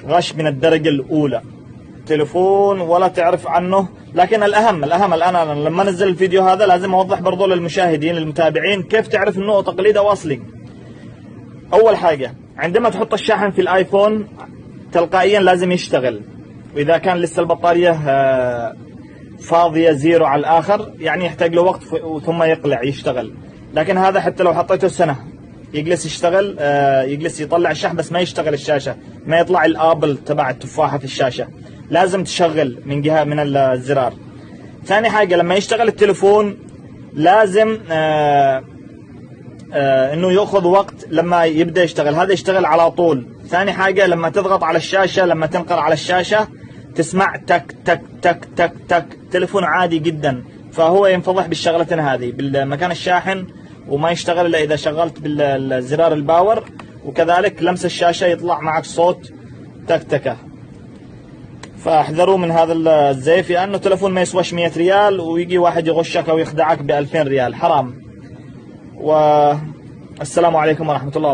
غش من الدرجة الأولى، تلفون ولا تعرف عنه. لكن الأهم الآن أنا لما نزل الفيديو هذا لازم أوضح برضو للمشاهدين المتابعين كيف تعرف إنه تقليد أو أصلي. أول حاجة عندما تحط الشاحن في الآيفون تلقائيا لازم يشتغل، وإذا كان لسه البطارية فاضية زيرو على الآخر يعني يحتاج له وقت ثم يقلع يشتغل. لكن هذا حتى لو حطيته سنة يجلس يشتغل، يجلس يطلع الشحن بس ما يشتغل الشاشة، ما يطلع الآبل تبع التفاحة في الشاشة، لازم تشغل من جهة من الزرار. ثاني حاجة لما يشتغل التليفون لازم انه ياخذ وقت لما يبدأ يشتغل، هذا يشتغل على طول. ثاني حاجة لما تضغط على الشاشة، لما تنقر على الشاشة تسمع تك تك تك تك تك، تليفون عادي جدا، فهو ينفضح بالشغلتين هذه، بالمكان الشاحن وما يشتغل الا اذا شغلت بالزرار الباور، وكذلك لمس الشاشة يطلع معك صوت تكتكة. فاحذروا من هذا الزيف، لانه تليفون ما يسواش 100 ريال ويجي واحد يغشك او يخدعك ب 2000 ريال، حرام. والسلام عليكم ورحمة الله.